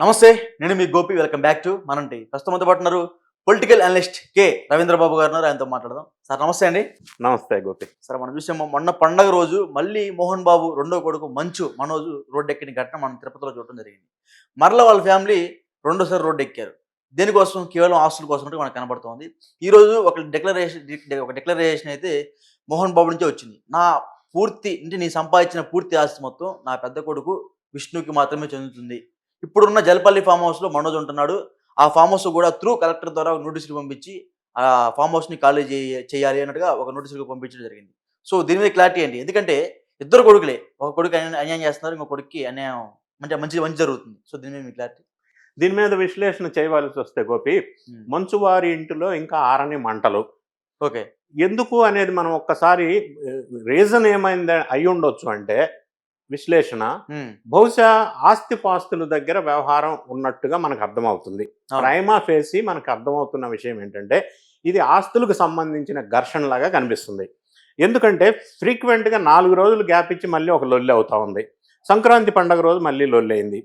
నమస్తే. నేను మీ Gopi. Welcome back to మనం టీవీ. ప్రస్తుతం మనతో పాటు ఉన్నారు పొలిటికల్ అనలిస్ట్ కె. రవీంద్ర బాబు గారు ఉన్నారు. ఆయనతో మాట్లాడదాం. సార్ నమస్తే అండి. నమస్తే గోపి. సార్ మనం చూసాము మొన్న పండగ రోజు మళ్ళీ మోహన్ బాబు రెండో కొడుకు మంచు మనోజ్ రోడ్డెక్కిన ఘటన మనం తిరుపతిలో చూడటం జరిగింది. మరలా వాళ్ళ ఫ్యామిలీ రెండోసారి రోడ్డు ఎక్కారు. దేనికోసం? కేవలం ఆస్తుల కోసం అంటే మనకు కనబడుతోంది. ఈరోజు ఒక డిక్లరేషన్ అయితే మోహన్ బాబు నుంచే వచ్చింది. నీ సంపాదించిన పూర్తి ఆస్తి మొత్తం నా పెద్ద కొడుకు విష్ణుకి మాత్రమే చెందుతుంది. ఇప్పుడున్న జలపల్లి ఫామ్ హౌస్‌లో మనోజ్ ఉంటున్నాడు. ఆ ఫామ్ హౌస్ కూడా త్రూ కలెక్టర్ ద్వారా నోటీసులు పంపించి ఆ ఫామ్ హౌస్‌ని ఖాళీ చేయాలి అన్నట్టుగా ఒక నోటీసులు పంపించడం జరిగింది. సో దీని మీద క్లారిటీ ఏంటి? ఎందుకంటే ఇద్దరు కొడుకులే. ఒక కొడుకు అన్యాయం చేస్తున్నారు. ఇంకో కొడుక్కి అన్యాయం మంచి జరుగుతుంది. సో దీని మీద మీ క్లారిటీ? దీని మీద విశ్లేషణ చేయవలసి వస్తే గోపి, మంచు వారి ఇంటిలో ఇంకా ఆరని మంటలు. ఓకే. ఎందుకు అనేది మనం ఒక్కసారి రీజన్ ఏమైంది అయ్యుండొచ్చు అంటే విశ్లేషణ బహుశా ఆస్తిపాస్తుల దగ్గర వ్యవహారం ఉన్నట్టుగా మనకు అర్థమవుతుంది. ప్రైమా ఫేసి మనకు అర్థమవుతున్న విషయం ఏంటంటే ఇది ఆస్తులకు సంబంధించిన ఘర్షణ లాగా కనిపిస్తుంది. ఎందుకంటే ఫ్రీక్వెంట్గా 4 రోజులు గ్యాప్ ఇచ్చి మళ్ళీ ఒక లొల్లి అవుతా ఉంది. సంక్రాంతి పండుగ రోజు మళ్ళీ లొల్లి అయింది.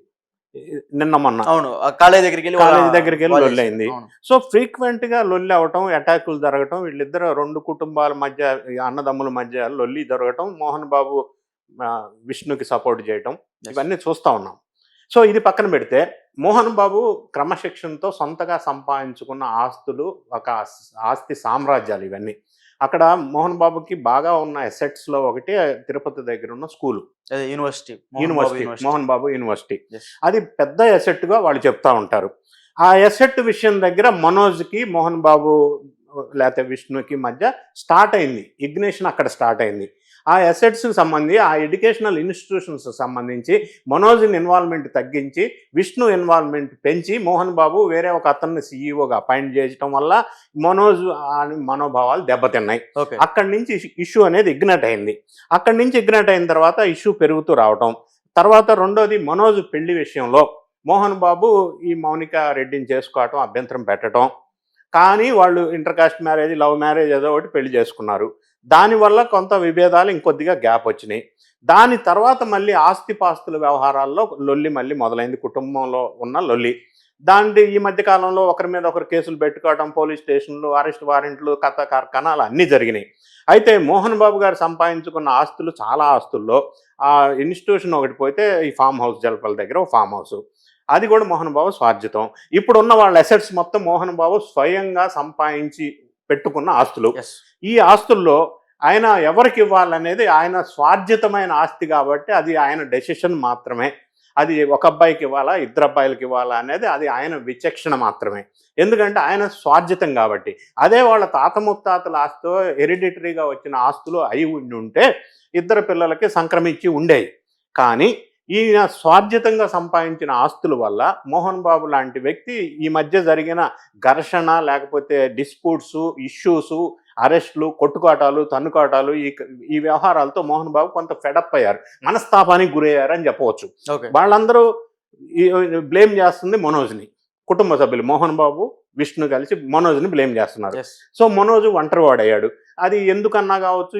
నిన్న మొన్న అవును కాలేజీ దగ్గరికి వెళ్ళి లొల్లి అయింది. సో ఫ్రీక్వెంట్ గా లొల్లి అవటం, అటాకులు జరగటం, వీళ్ళిద్దరు 2 కుటుంబాల మధ్య అన్నదమ్ముల మధ్య లొల్లి జరగటం, మోహన్ బాబు విష్ణుకి సపోర్ట్ చేయటం, ఇవన్నీ చూస్తూ ఉన్నాం. సో ఇది పక్కన పెడితే మోహన్ బాబు క్రమశిక్షణతో సొంతగా సంపాదించుకున్న ఆస్తులు ఒక ఆస్తి సామ్రాజ్యాలు ఇవన్నీ. అక్కడ మోహన్ బాబుకి బాగా ఉన్న అసెట్స్లో ఒకటి తిరుపతి దగ్గర ఉన్న school, university Mohan Babu university. అది పెద్ద అసెట్గా వాళ్ళు చెప్తా ఉంటారు. ఆ అసెట్ విషయం దగ్గర మనోజ్కి మోహన్ బాబు లేకపోతే విష్ణుకి మధ్య స్టార్ట్ అయింది ఇగ్నేషన్. అక్కడ స్టార్ట్ అయింది. ఆ అసెట్స్కి సంబంధించి ఆ ఎడ్యుకేషనల్ ఇన్స్టిట్యూషన్స్ సంబంధించి మనోజ్ని ఇన్వాల్వ్మెంట్ తగ్గించి విష్ణు ఇన్వాల్వ్మెంట్ పెంచి మోహన్ బాబు వేరే ఒక అతన్ని సీఈఓగా అపాయింట్ చేయడం వల్ల మనోజ్ మనోభావాలు దెబ్బతిన్నాయి. అక్కడి నుంచి ఇష్యూ అనేది ఇగ్నైట్ అయింది. అక్కడి నుంచి ఇగ్నైట్ అయిన తర్వాత ఇష్యూ పెరుగుతూ రావటం. తర్వాత రెండోది మనోజ్ పెళ్లి విషయంలో మోహన్ బాబు ఈ మౌనిక రెడ్డిని చేసుకోవటం అభ్యంతరం పెట్టడం. కానీ వాళ్ళు inter caste marriage, love marriage ఏదో ఒకటి పెళ్లి చేసుకున్నారు. దానివల్ల కొంత విభేదాలు ఇంకొద్దిగా గ్యాప్ వచ్చినాయి. దాని తర్వాత మళ్ళీ ఆస్తిపాస్తుల వ్యవహారాల్లో లొల్లి మళ్ళీ మొదలైంది. కుటుంబంలో ఉన్న లొల్లి. ఈ మధ్య కాలంలో ఒకరి మీద ఒకరు కేసులు పెట్టుకోవడం, పోలీస్ స్టేషన్లు, అరెస్ట్ వారెంట్లు, కథ కార్ఖానాలు అన్నీ జరిగినాయి. అయితే మోహన్ బాబు గారు సంపాదించుకున్న ఆస్తులు చాలా ఆస్తుల్లో ఆ ఇన్స్టిట్యూషన్ ఒకటి పోతే ఈ ఫామ్ హౌస్ జలపల్లి దగ్గర ఒక ఫామ్ హౌస్, అది కూడా మోహన్ బాబు స్వార్జితం. ఇప్పుడున్న వాళ్ళ అసెట్స్ మొత్తం మోహన్ బాబు స్వయంగా సంపాదించి పెట్టుకున్న ఆస్తులు. ఈ ఆస్తుల్లో ఆయన ఎవరికి ఇవ్వాలనేది ఆయన స్వార్జితమైన ఆస్తి కాబట్టి అది ఆయన డెసిషన్ మాత్రమే. అది ఒక అబ్బాయికి ఇవ్వాలా, 2 అబ్బాయిలకి ఇవ్వాలా అనేది అది ఆయన విచక్షణ మాత్రమే. ఎందుకంటే ఆయన స్వార్జితం కాబట్టి. అదే వాళ్ళ తాత ముత్తాతల ఆస్తితో హెరిడిటరీగా వచ్చిన ఆస్తులు అయి ఉంటే 2 పిల్లలకి సంక్రమించి ఉండేవి. కానీ ఈయన స్వార్జితంగా సంపాదించిన ఆస్తుల వల్ల మోహన్ బాబు లాంటి వ్యక్తి ఈ మధ్య జరిగిన ఘర్షణ, లేకపోతే డిస్ప్యూట్స్, ఇష్యూస్, అరెస్టులు, కొట్టుకోటాలు, తన్నుకోటాలు, ఈ వ్యవహారాలతో మోహన్ బాబు కొంత ఫెడప్ అయ్యారు, మనస్తాపానికి గురయ్యారు అని చెప్పవచ్చు. వాళ్ళందరూ బ్లేమ్ చేస్తుంది మనోజ్ని. కుటుంబ సభ్యులు మోహన్ బాబు, విష్ణు కలిసి మనోజ్ని బ్లేమ్ చేస్తున్నారు. సో మనోజ్ ఒంటరివాడయ్యాడు. అది ఎందుకన్నా కావచ్చు,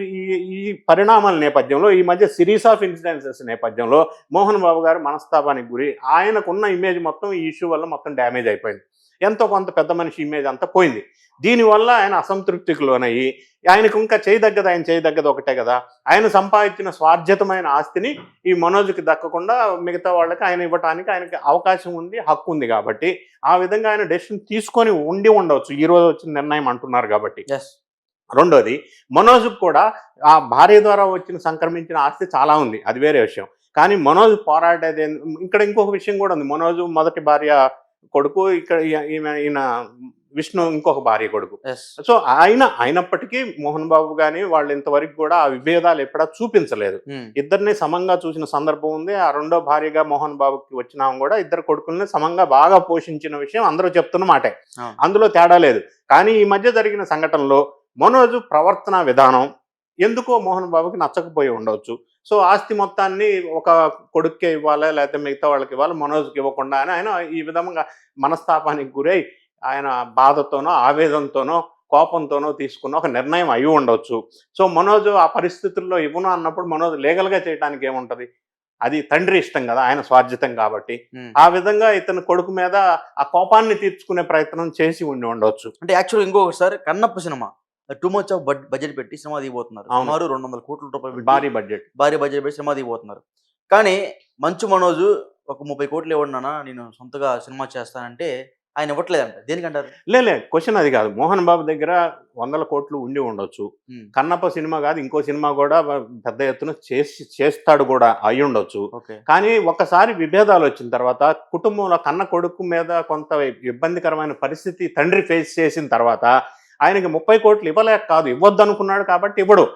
ఈ పరిణామాల నేపథ్యంలో, ఈ మధ్య సిరీస్ ఆఫ్ ఇన్సిడెన్సెస్ నేపథ్యంలో మోహన్ బాబు గారు మనస్తాపానికి గురి, ఆయనకున్న ఇమేజ్ మొత్తం ఈ ఇష్యూ వల్ల మొత్తం డ్యామేజ్ అయిపోయింది. ఎంతో కొంత పెద్ద మనిషి ఇమేజ్ అంతా పోయింది. దీనివల్ల ఆయన అసంతృప్తికి లోనయ్యి, ఆయనకు ఇంకా చేయదగ్గది ఒకటే కదా, ఆయన సంపాదించిన స్వార్జితమైన ఆస్తిని ఈ మనోజ్కి దక్కకుండా మిగతా వాళ్ళకి ఆయన ఇవ్వటానికి ఆయనకి అవకాశం ఉంది, హక్కు ఉంది కాబట్టి ఆ విధంగా ఆయన డెసిషన్ తీసుకొని ఉండవచ్చు. ఈ రోజు వచ్చిన నిర్ణయం అంటున్నారు కాబట్టి. రెండోది, మనోజ్కి కూడా ఆ భార్య ద్వారా సంక్రమించిన ఆస్తి చాలా ఉంది, అది వేరే విషయం. కానీ మనోజ్ పోరాడేది ఇక్కడ ఇంకొక విషయం కూడా ఉంది. మనోజ్ మొదటి భార్య కొడుకు, ఇక్కడ ఈయన విష్ణు ఇంకొక భార్య కొడుకు. సో అయినప్పటికీ మోహన్ బాబు గాని వాళ్ళు ఇంతవరకు కూడా ఆ విభేదాలు ఎప్పుడా చూపించలేదు. ఇద్దరిని సమంగా చూసిన సందర్భం ఉంది. ఆ రెండో భార్యగా మోహన్ బాబుకి వచ్చినా కూడా 2 కొడుకుల్ని సమంగా బాగా పోషించిన విషయం అందరూ చెప్తున్న మాటే, అందులో తేడా లేదు. కానీ ఈ మధ్య జరిగిన సంఘటనలో మనోజ్ ప్రవర్తన విధానం ఎందుకో మోహన్ బాబుకి నచ్చకపోయి ఉండవచ్చు. సో ఆస్తి మొత్తాన్ని ఒక కొడుక్కే ఇవ్వాలా, లేకపోతే మిగతా వాళ్ళకి ఇవ్వాలి, మనోజ్కి ఇవ్వకుండా అని ఆయన ఈ విధంగా మనస్తాపానికి గురై ఆయన బాధతోనో, ఆవేదనతోనో, కోపంతోనో తీసుకున్న ఒక నిర్ణయం అయి ఉండవచ్చు. సో మనోజ్ ఆ పరిస్థితుల్లో ఇవ్వను అన్నప్పుడు మనోజ్ లీగల్గా చేయడానికి ఏముంటుంది? అది తండ్రి ఇష్టం కదా, ఆయన స్వార్జితం కాబట్టి. ఉమ్. ఆ విధంగా ఇతను కొడుకు మీద ఆ కోపాన్ని తీర్చుకునే ప్రయత్నం చేసి ఉండవచ్చు. అంటే యాక్చువల్ ఇంకొకసారి Kannappa cinema too much of budget పెట్టి సినిమా దిగిపోతున్నారు. అవును. సుమారు 200 కోట్ల రూపాయలు పెట్టి భారీ బడ్జెట్. భారీ బడ్జెట్ పెట్టి సినిమా దిగిపోతున్నారు. కానీ మంచు మనోజ్ ఒక 30 కోట్లు ఇవ్వండి నాన్న నేను సొంతగా సినిమా చేస్తానంటే ఆయన ఇవ్వట్లేదంట. దేనికంటారు? లే క్వశ్చన్ అది కాదు. మోహన్ బాబు దగ్గర 100 కోట్లు ఉండి ఉండొచ్చు. ఉమ్. కన్నప్ప సినిమా కాదు, ఇంకో సినిమా కూడా పెద్ద ఎత్తున చేస్తాడు కూడా అయి ఉండొచ్చు. ఓకే. కానీ ఒక్కసారి విభేదాలు వచ్చిన తర్వాత కుటుంబంలో కన్న కొడుకు మీద కొంత ఇబ్బందికరమైన పరిస్థితి తండ్రి ఫేస్ చేసిన తర్వాత ఆయనకి 30 కోట్లు ఇవ్వలేక కాదు, ఇవ్వద్దు అనుకున్నాడు కాబట్టి ఇవ్వడు.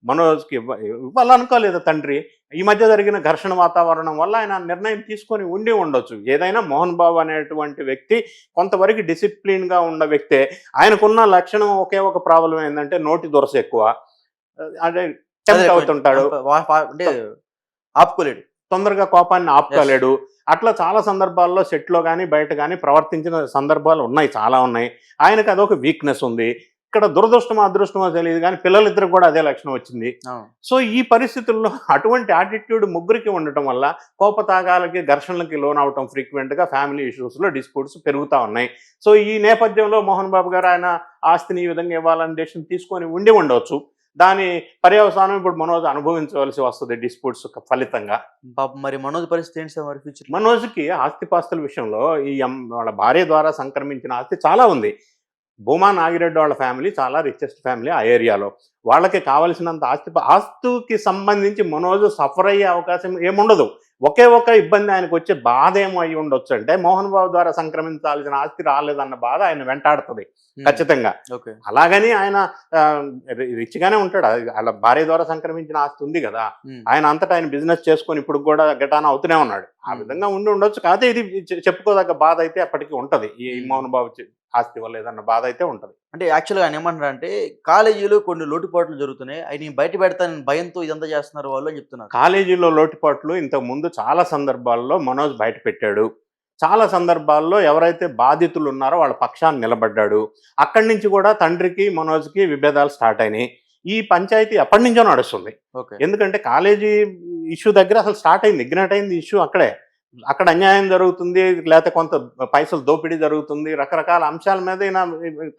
మనోజ్కి ఇవ్వాలనుకోలేదు తండ్రి. ఈ మధ్య జరిగిన ఘర్షణ వాతావరణం వల్ల ఆయన నిర్ణయం తీసుకొని ఉండి ఉండొచ్చు. ఏదైనా మోహన్ బాబు అనేటువంటి వ్యక్తి కొంతవరకు డిసిప్లిన్గా ఉన్న వ్యక్తే. ఆయనకున్న లక్షణం ఒకే ఒక ప్రాబ్లం ఏంటంటే నోటి దురస ఎక్కువ. అంటే టెంప్ట్ అవుతుంటాడు, అంటే ఆపుకోలేడు. తొందరగా కోపాన్ని ఆపుకోలేడు. అట్లా చాలా సందర్భాల్లో సెట్లో కానీ బయట కానీ ప్రవర్తించిన సందర్భాలు ఉన్నాయి, చాలా ఉన్నాయి. ఆయనకు అదొక వీక్నెస్ ఉంది. ఇక్కడ దురదృష్టమో అదృష్టమో తెలియదు కానీ పిల్లలిద్దరికి కూడా అదే లక్షణం వచ్చింది. సో ఈ పరిస్థితుల్లో అటువంటి యాటిట్యూడ్ ముగ్గురికి ఉండటం వల్ల కోపతాగాలకి ఘర్షణలకి లోన్ అవటం ఫ్రీక్వెంట్గా ఫ్యామిలీ ఇష్యూస్లో డిస్ప్యూట్స్ పెరుగుతూ ఉన్నాయి. సో ఈ నేపథ్యంలో మోహన్ బాబు గారు ఆయన ఆస్తిని ఈ విధంగా ఇవ్వాలని డెసిషన్ తీసుకొని ఉండి ఉండవచ్చు. దాని పర్యవసానం ఇప్పుడు మనోజ్ అనుభవించవలసి వస్తుంది డిస్ప్యూట్స్ ఫలితంగా. మరి మనోజ్ పరిస్థితి ఏంటి సార్ మరి ఫ్యూచర్? మనోజ్కి ఆస్తిపాస్తుల విషయంలో వాళ్ళ భార్య ద్వారా సంక్రమించిన ఆస్తి చాలా ఉంది. భూమా నాగిరెడ్డి వాళ్ళ ఫ్యామిలీ చాలా రిచెస్ట్ ఫ్యామిలీ ఆ ఏరియాలో. వాళ్ళకి కావలసినంత ఆస్తుకి సంబంధించి మనోజ్ సఫర్ అయ్యే అవకాశం ఏముండదు. ఒకే ఒక ఇబ్బంది ఆయనకు వచ్చే బాధ ఏమో అయి ఉండొచ్చు అంటే మోహన్ బాబు ద్వారా సంక్రమించాల్సిన ఆస్తి రాలేదన్న బాధ ఆయన వెంటాడుతుంది ఖచ్చితంగా. అలాగని ఆయన రిచ్గానే ఉంటాడు. వాళ్ళ భార్య ద్వారా సంక్రమించిన ఆస్తి ఉంది కదా, ఆయన అంతటా ఆయన బిజినెస్ చేసుకొని ఇప్పుడు కూడా గటాన అవుతూనే ఉన్నాడు. ఆ విధంగా ఉండి ఉండొచ్చు. కాకపోతే ఇది చెప్పుకోదగ్గ బాధ అయితే అప్పటికి ఉంటది. ఈ మోహన్ బాబు ఆస్తి వల్ల ఏదన్న బాధ అయితే ఉంటది. అంటే యాక్చువల్గా ఆయన ఏమంటారు అంటే కాలేజీలో కొన్ని లోటుపాట్లు జరుగుతున్నాయి, అవి బయట పెడతానని భయంతో ఇదంతా చేస్తున్నారు వాళ్ళు అని చెప్తున్నారు. కాలేజీలో లోటుపాట్లు ఇంతకు ముందు చాలా సందర్భాల్లో మనోజ్ బయట పెట్టాడు. చాలా సందర్భాల్లో ఎవరైతే బాధితులు ఉన్నారో వాళ్ళ పక్షాన్ని నిలబడ్డాడు. అక్కడి నుంచి కూడా తండ్రికి మనోజ్కి విభేదాలు స్టార్ట్ అయినాయి. ఈ పంచాయతీ ఎప్పటి నుంచో నడుస్తుంది. ఎందుకంటే కాలేజీ ఇష్యూ దగ్గర అసలు స్టార్ట్ అయింది, ఇగ్నైట్ అయింది ఇష్యూ అక్కడే. అక్కడ అన్యాయం జరుగుతుంది, లేకపోతే కొంత పైసలు దోపిడీ జరుగుతుంది, రకరకాల అంశాల మీద ఈయన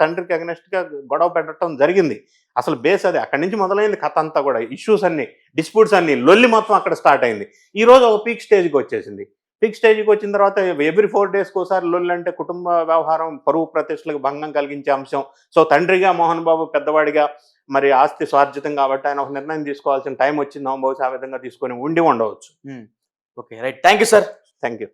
తండ్రికి అగనెస్ట్గా గొడవ పెట్టడం జరిగింది. అసలు బేస్ అది అక్కడి నుంచి మొదలైంది కథ అంతా కూడా. ఇష్యూస్ అన్ని, డిస్ప్యూట్స్ అన్ని, లొల్లి మొత్తం అక్కడ స్టార్ట్ అయింది. ఈ రోజు ఒక పీక్ స్టేజ్కి వచ్చేసింది. పీక్ స్టేజ్కి వచ్చిన తర్వాత ఎవ్రీ 4 డేస్కి ఒకసారి లొల్లి అంటే కుటుంబ వ్యవహారం, పరువు ప్రతిష్టలకు భంగం కలిగించే అంశం. సో తండ్రిగా మోహన్ బాబు పెద్దవాడిగా మరి ఆస్తి స్వార్జితం కాబట్టి ఆయన ఒక నిర్ణయం తీసుకోవాల్సిన టైం వచ్చింది. బహుశా ఆ విధంగా తీసుకొని ఉండి ఉండవచ్చు. Okay, right. Thank you sir. Thank you.